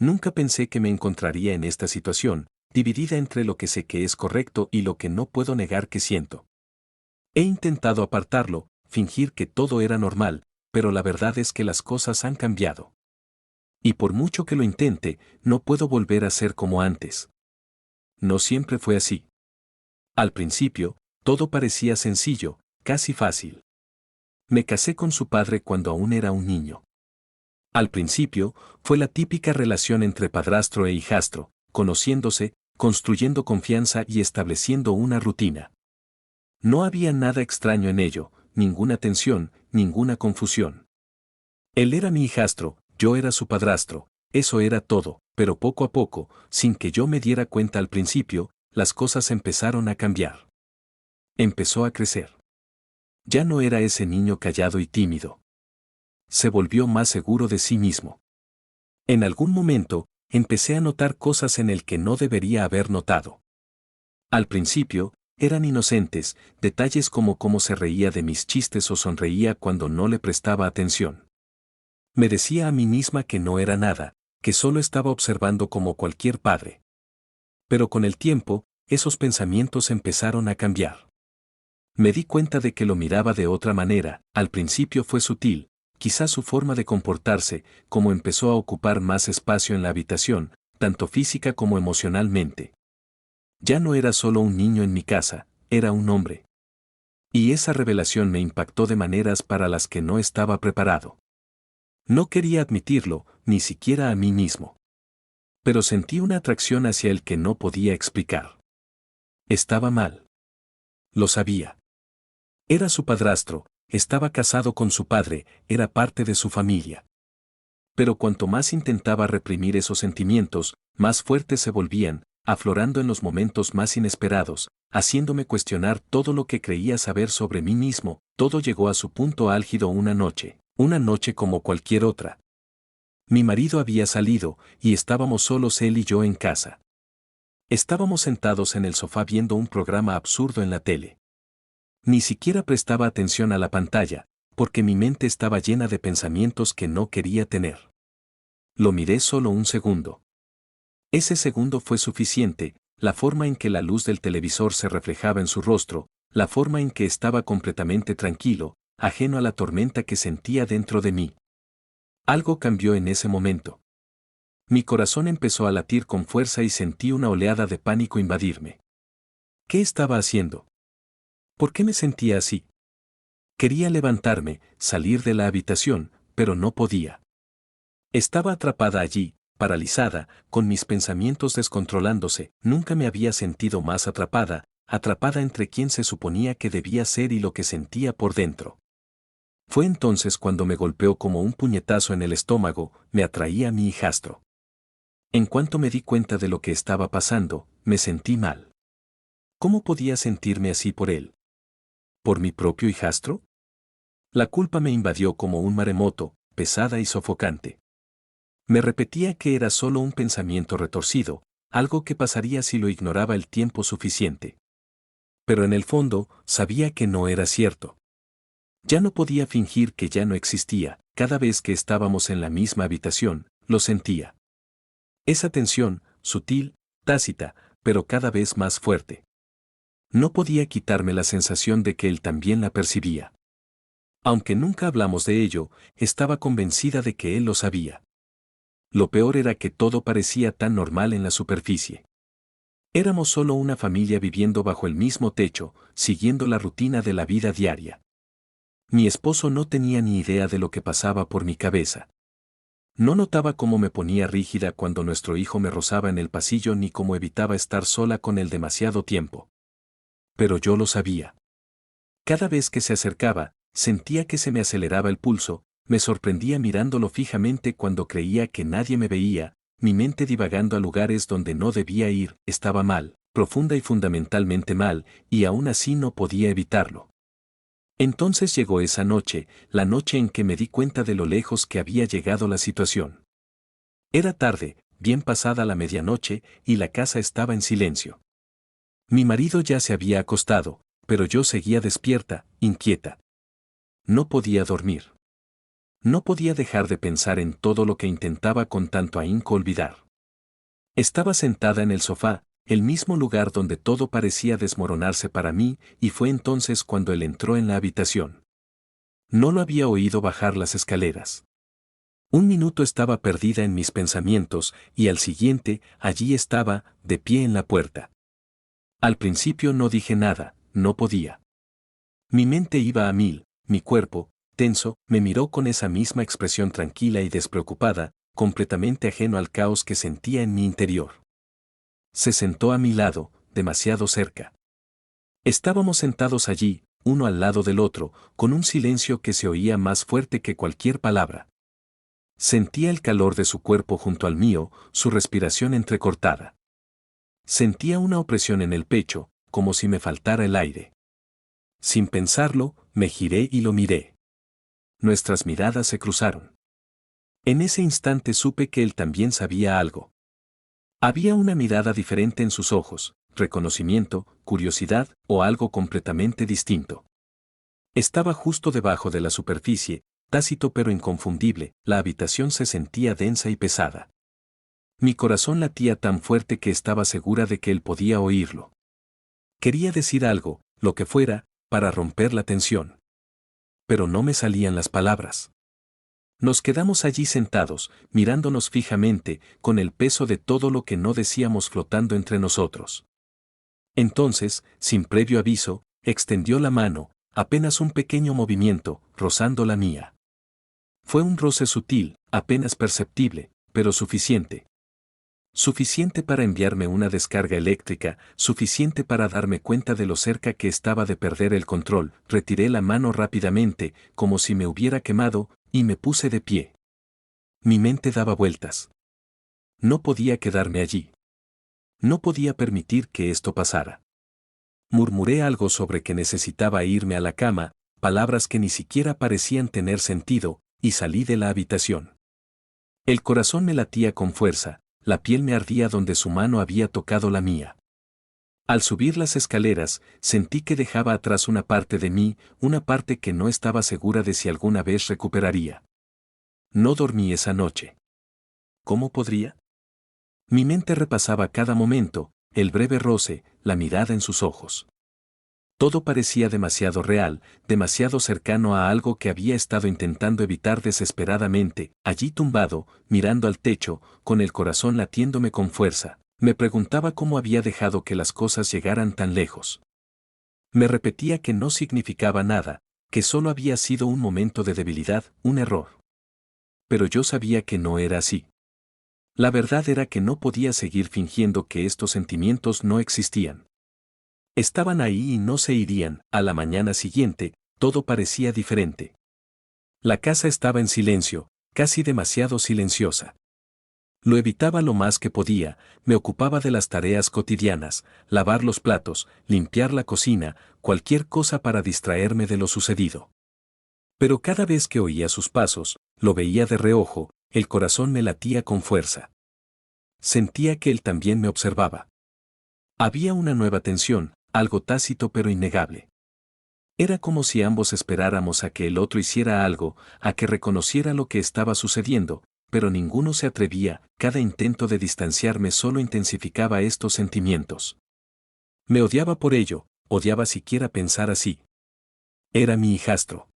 Nunca pensé que me encontraría en esta situación, dividida entre lo que sé que es correcto y lo que no puedo negar que siento. He intentado apartarlo, fingir que todo era normal, pero la verdad es que las cosas han cambiado. Y por mucho que lo intente, no puedo volver a ser como antes. No siempre fue así. Al principio, todo parecía sencillo, casi fácil. Me casé con su padre cuando aún era un niño. Al principio, fue la típica relación entre padrastro e hijastro, conociéndose, construyendo confianza y estableciendo una rutina. No había nada extraño en ello, ninguna tensión, ninguna confusión. Él era mi hijastro, yo era su padrastro, eso era todo, pero poco a poco, sin que yo me diera cuenta al principio, las cosas empezaron a cambiar. Empezó a crecer. Ya no era ese niño callado y tímido. Se volvió más seguro de sí mismo. En algún momento, empecé a notar cosas en el que no debería haber notado. Al principio, eran inocentes, detalles como cómo se reía de mis chistes o sonreía cuando no le prestaba atención. Me decía a mí misma que no era nada, que solo estaba observando como cualquier padre. Pero con el tiempo, esos pensamientos empezaron a cambiar. Me di cuenta de que lo miraba de otra manera, al principio fue sutil, quizás su forma de comportarse, como empezó a ocupar más espacio en la habitación, tanto física como emocionalmente. Ya no era solo un niño en mi casa, era un hombre. Y esa revelación me impactó de maneras para las que no estaba preparado. No quería admitirlo, ni siquiera a mí mismo. Pero sentí una atracción hacia él que no podía explicar. Estaba mal. Lo sabía. Era su padrastro, estaba casado con su padre, era parte de su familia. Pero cuanto más intentaba reprimir esos sentimientos, más fuertes se volvían, aflorando en los momentos más inesperados, haciéndome cuestionar todo lo que creía saber sobre mí mismo. Todo llegó a su punto álgido una noche como cualquier otra. Mi marido había salido, y estábamos solos él y yo en casa. Estábamos sentados en el sofá viendo un programa absurdo en la tele. Ni siquiera prestaba atención a la pantalla, porque mi mente estaba llena de pensamientos que no quería tener. Lo miré solo un segundo. Ese segundo fue suficiente, la forma en que la luz del televisor se reflejaba en su rostro, la forma en que estaba completamente tranquilo, ajeno a la tormenta que sentía dentro de mí. Algo cambió en ese momento. Mi corazón empezó a latir con fuerza y sentí una oleada de pánico invadirme. ¿Qué estaba haciendo? ¿Por qué me sentía así? Quería levantarme, salir de la habitación, pero no podía. Estaba atrapada allí, paralizada, con mis pensamientos descontrolándose. Nunca me había sentido más atrapada, atrapada entre quien se suponía que debía ser y lo que sentía por dentro. Fue entonces cuando me golpeó como un puñetazo en el estómago, me atraía a mi hijastro. En cuanto me di cuenta de lo que estaba pasando, me sentí mal. ¿Cómo podía sentirme así por él? ¿Por mi propio hijastro? La culpa me invadió como un maremoto, pesada y sofocante. Me repetía que era solo un pensamiento retorcido, algo que pasaría si lo ignoraba el tiempo suficiente. Pero en el fondo, sabía que no era cierto. Ya no podía fingir que ya no existía, cada vez que estábamos en la misma habitación, lo sentía. Esa tensión, sutil, tácita, pero cada vez más fuerte. No podía quitarme la sensación de que él también la percibía. Aunque nunca hablamos de ello, estaba convencida de que él lo sabía. Lo peor era que todo parecía tan normal en la superficie. Éramos solo una familia viviendo bajo el mismo techo, siguiendo la rutina de la vida diaria. Mi esposo no tenía ni idea de lo que pasaba por mi cabeza. No notaba cómo me ponía rígida cuando nuestro hijo me rozaba en el pasillo ni cómo evitaba estar sola con él demasiado tiempo. Pero yo lo sabía. Cada vez que se acercaba, sentía que se me aceleraba el pulso, me sorprendía mirándolo fijamente cuando creía que nadie me veía, mi mente divagando a lugares donde no debía ir. Estaba mal, profunda y fundamentalmente mal, y aún así no podía evitarlo. Entonces llegó esa noche, la noche en que me di cuenta de lo lejos que había llegado la situación. Era tarde, bien pasada la medianoche, y la casa estaba en silencio. Mi marido ya se había acostado, pero yo seguía despierta, inquieta. No podía dormir. No podía dejar de pensar en todo lo que intentaba con tanto ahínco olvidar. Estaba sentada en el sofá, el mismo lugar donde todo parecía desmoronarse para mí, y fue entonces cuando él entró en la habitación. No lo había oído bajar las escaleras. Un minuto estaba perdida en mis pensamientos, y al siguiente, allí estaba, de pie en la puerta. Al principio no dije nada, no podía. Mi mente iba a mil, mi cuerpo, tenso, me miró con esa misma expresión tranquila y despreocupada, completamente ajeno al caos que sentía en mi interior. Se sentó a mi lado, demasiado cerca. Estábamos sentados allí, uno al lado del otro, con un silencio que se oía más fuerte que cualquier palabra. Sentía el calor de su cuerpo junto al mío, su respiración entrecortada. Sentía una opresión en el pecho, como si me faltara el aire. Sin pensarlo, me giré y lo miré. Nuestras miradas se cruzaron. En ese instante supe que él también sabía algo. Había una mirada diferente en sus ojos, reconocimiento, curiosidad o algo completamente distinto. Estaba justo debajo de la superficie, tácito pero inconfundible, la habitación se sentía densa y pesada. Mi corazón latía tan fuerte que estaba segura de que él podía oírlo. Quería decir algo, lo que fuera, para romper la tensión. Pero no me salían las palabras. Nos quedamos allí sentados, mirándonos fijamente, con el peso de todo lo que no decíamos flotando entre nosotros. Entonces, sin previo aviso, extendió la mano, apenas un pequeño movimiento, rozando la mía. Fue un roce sutil, apenas perceptible, pero suficiente. Suficiente para enviarme una descarga eléctrica, suficiente para darme cuenta de lo cerca que estaba de perder el control. Retiré la mano rápidamente, como si me hubiera quemado, y me puse de pie. Mi mente daba vueltas. No podía quedarme allí. No podía permitir que esto pasara. Murmuré algo sobre que necesitaba irme a la cama, palabras que ni siquiera parecían tener sentido, y salí de la habitación. El corazón me latía con fuerza, la piel me ardía donde su mano había tocado la mía. Al subir las escaleras, sentí que dejaba atrás una parte de mí, una parte que no estaba segura de si alguna vez recuperaría. No dormí esa noche. ¿Cómo podría? Mi mente repasaba cada momento, el breve roce, la mirada en sus ojos. Todo parecía demasiado real, demasiado cercano a algo que había estado intentando evitar desesperadamente. Allí tumbado, mirando al techo, con el corazón latiéndome con fuerza, me preguntaba cómo había dejado que las cosas llegaran tan lejos. Me repetía que no significaba nada, que solo había sido un momento de debilidad, un error. Pero yo sabía que no era así. La verdad era que no podía seguir fingiendo que estos sentimientos no existían. Estaban ahí y no se irían. A la mañana siguiente, todo parecía diferente. La casa estaba en silencio, casi demasiado silenciosa. Lo evitaba lo más que podía, me ocupaba de las tareas cotidianas, lavar los platos, limpiar la cocina, cualquier cosa para distraerme de lo sucedido. Pero cada vez que oía sus pasos, lo veía de reojo, el corazón me latía con fuerza. Sentía que él también me observaba. Había una nueva tensión, algo tácito pero innegable. Era como si ambos esperáramos a que el otro hiciera algo, a que reconociera lo que estaba sucediendo, pero ninguno se atrevía. Cada intento de distanciarme solo intensificaba estos sentimientos. Me odiaba por ello, odiaba siquiera pensar así. Era mi hijastro.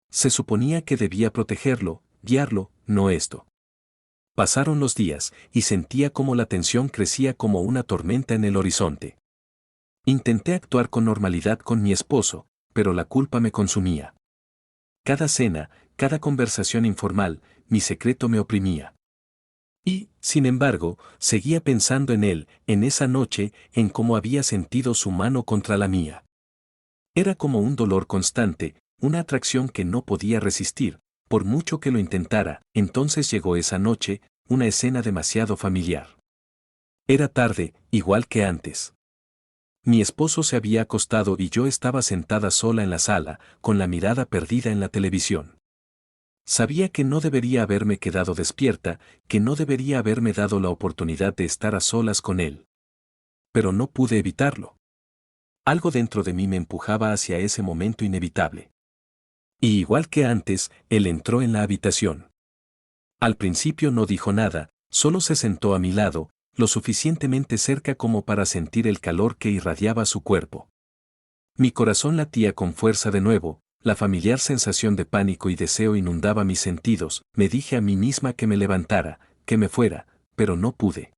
Se suponía que debía protegerlo, guiarlo, no esto. Pasaron los días, y sentía como la tensión crecía como una tormenta en el horizonte. Intenté actuar con normalidad con mi esposo, pero la culpa me consumía. Cada cena, cada conversación informal, mi secreto me oprimía. Y, sin embargo, seguía pensando en él, en esa noche, en cómo había sentido su mano contra la mía. Era como un dolor constante, una atracción que no podía resistir, por mucho que lo intentara. Entonces llegó esa noche, una escena demasiado familiar. Era tarde, igual que antes. Mi esposo se había acostado y yo estaba sentada sola en la sala, con la mirada perdida en la televisión. Sabía que no debería haberme quedado despierta, que no debería haberme dado la oportunidad de estar a solas con él. Pero no pude evitarlo. Algo dentro de mí me empujaba hacia ese momento inevitable. Y igual que antes, él entró en la habitación. Al principio no dijo nada, solo se sentó a mi lado, lo suficientemente cerca como para sentir el calor que irradiaba su cuerpo. Mi corazón latía con fuerza de nuevo, la familiar sensación de pánico y deseo inundaba mis sentidos, me dije a mí misma que me levantara, que me fuera, pero no pude.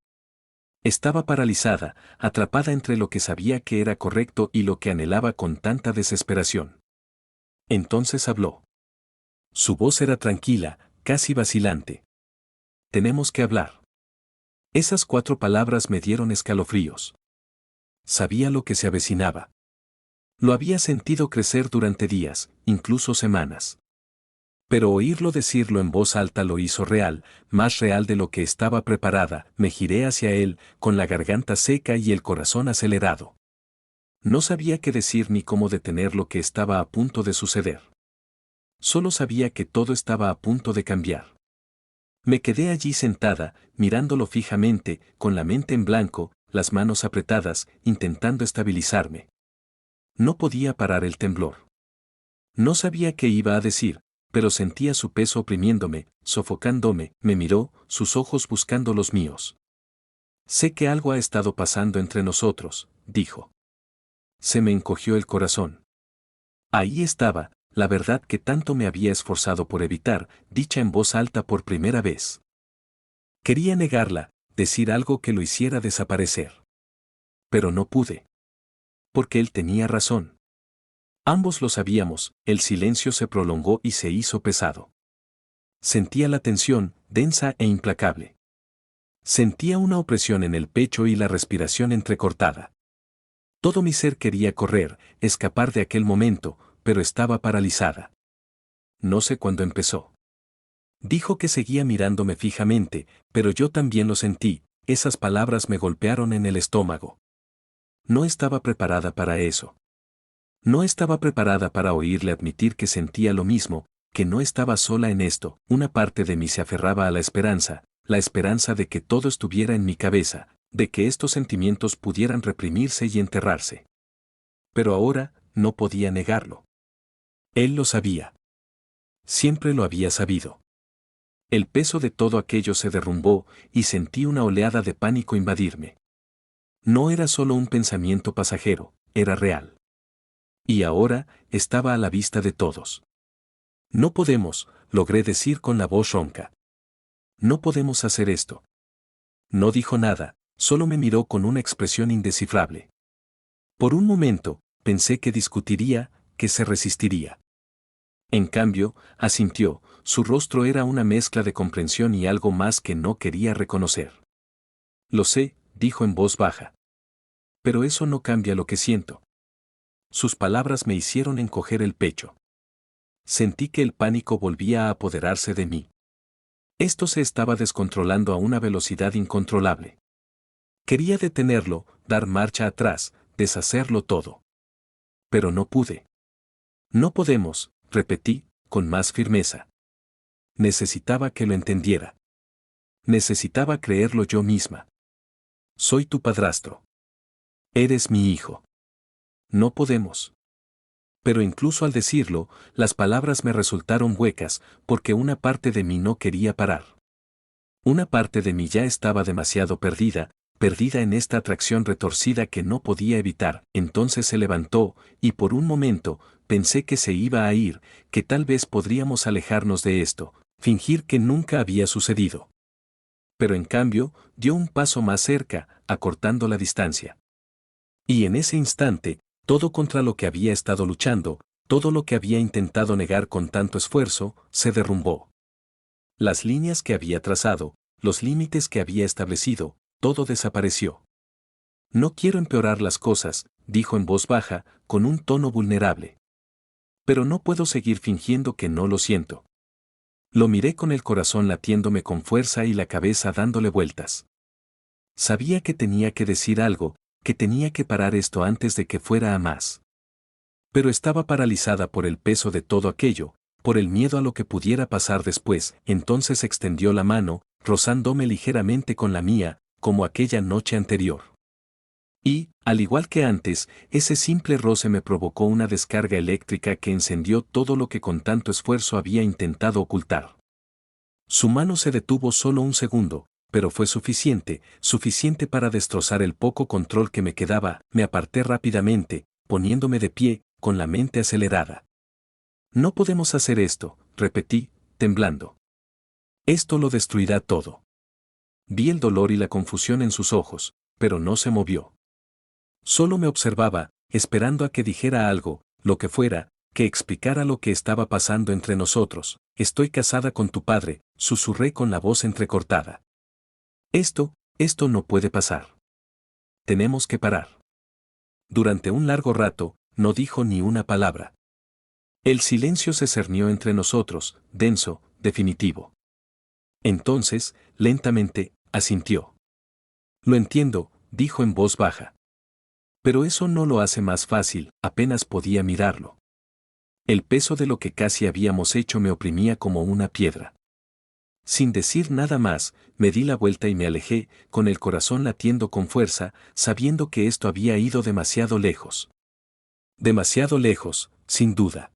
Estaba paralizada, atrapada entre lo que sabía que era correcto y lo que anhelaba con tanta desesperación. Entonces habló. Su voz era tranquila, casi vacilante. Tenemos que hablar. Esas 4 palabras me dieron escalofríos. Sabía lo que se avecinaba. Lo había sentido crecer durante días, incluso semanas. Pero oírlo decirlo en voz alta lo hizo real, más real de lo que estaba preparada. Me giré hacia él, con la garganta seca y el corazón acelerado. No sabía qué decir ni cómo detener lo que estaba a punto de suceder. Solo sabía que todo estaba a punto de cambiar. Me quedé allí sentada, mirándolo fijamente, con la mente en blanco, las manos apretadas, intentando estabilizarme. No podía parar el temblor. No sabía qué iba a decir, pero sentía su peso oprimiéndome, sofocándome. Me miró, sus ojos buscando los míos. Sé que algo ha estado pasando entre nosotros, dijo. Se me encogió el corazón. Ahí estaba, la verdad que tanto me había esforzado por evitar, dicha en voz alta por primera vez. Quería negarla, decir algo que lo hiciera desaparecer. Pero no pude. Porque él tenía razón. Ambos lo sabíamos, el silencio se prolongó y se hizo pesado. Sentía la tensión, densa e implacable. Sentía una opresión en el pecho y la respiración entrecortada. Todo mi ser quería correr, escapar de aquel momento, pero estaba paralizada. No sé cuándo empezó. Dijo que seguía mirándome fijamente, pero yo también lo sentí, esas palabras me golpearon en el estómago. No estaba preparada para eso. No estaba preparada para oírle admitir que sentía lo mismo, que no estaba sola en esto. Una parte de mí se aferraba a la esperanza de que todo estuviera en mi cabeza, de que estos sentimientos pudieran reprimirse y enterrarse. Pero ahora, no podía negarlo. Él lo sabía. Siempre lo había sabido. El peso de todo aquello se derrumbó y sentí una oleada de pánico invadirme. No era solo un pensamiento pasajero, era real. Y ahora, estaba a la vista de todos. No podemos, logré decir con la voz ronca. No podemos hacer esto. No dijo nada, solo me miró con una expresión indescifrable. Por un momento, pensé que discutiría, que se resistiría. En cambio, asintió, su rostro era una mezcla de comprensión y algo más que no quería reconocer. Lo sé, dijo en voz baja. Pero eso no cambia lo que siento. Sus palabras me hicieron encoger el pecho. Sentí que el pánico volvía a apoderarse de mí. Esto se estaba descontrolando a una velocidad incontrolable. Quería detenerlo, dar marcha atrás, deshacerlo todo. Pero no pude. No podemos, repetí, con más firmeza. Necesitaba que lo entendiera. Necesitaba creerlo yo misma. Soy tu padrastro. Eres mi hijo. No podemos. Pero incluso al decirlo, las palabras me resultaron huecas, porque una parte de mí no quería parar. Una parte de mí ya estaba demasiado perdida en esta atracción retorcida que no podía evitar. Entonces se levantó, y por un momento, pensé que se iba a ir, que tal vez podríamos alejarnos de esto, fingir que nunca había sucedido. Pero en cambio, dio un paso más cerca, acortando la distancia. Y en ese instante, todo contra lo que había estado luchando, todo lo que había intentado negar con tanto esfuerzo, se derrumbó. Las líneas que había trazado, los límites que había establecido, todo desapareció. No quiero empeorar las cosas, dijo en voz baja, con un tono vulnerable. Pero no puedo seguir fingiendo que no lo siento. Lo miré con el corazón latiéndome con fuerza y la cabeza dándole vueltas. Sabía que tenía que decir algo, que tenía que parar esto antes de que fuera a más. Pero estaba paralizada por el peso de todo aquello, por el miedo a lo que pudiera pasar después. Entonces extendió la mano, rozándome ligeramente con la mía, como aquella noche anterior. Y, al igual que antes, ese simple roce me provocó una descarga eléctrica que encendió todo lo que con tanto esfuerzo había intentado ocultar. Su mano se detuvo solo un segundo, pero fue suficiente para destrozar el poco control que me quedaba. Me aparté rápidamente, poniéndome de pie, con la mente acelerada. No podemos hacer esto, repetí, temblando. Esto lo destruirá todo. Vi el dolor y la confusión en sus ojos, pero no se movió. Solo me observaba, esperando a que dijera algo, lo que fuera, que explicara lo que estaba pasando entre nosotros. Estoy casada con tu padre, susurré con la voz entrecortada. Esto no puede pasar. Tenemos que parar. Durante un largo rato, no dijo ni una palabra. El silencio se cernió entre nosotros, denso, definitivo. Entonces, lentamente, asintió. Lo entiendo, dijo en voz baja. Pero eso no lo hace más fácil, apenas podía mirarlo. El peso de lo que casi habíamos hecho me oprimía como una piedra. Sin decir nada más, me di la vuelta y me alejé, con el corazón latiendo con fuerza, sabiendo que esto había ido demasiado lejos. Demasiado lejos, sin duda.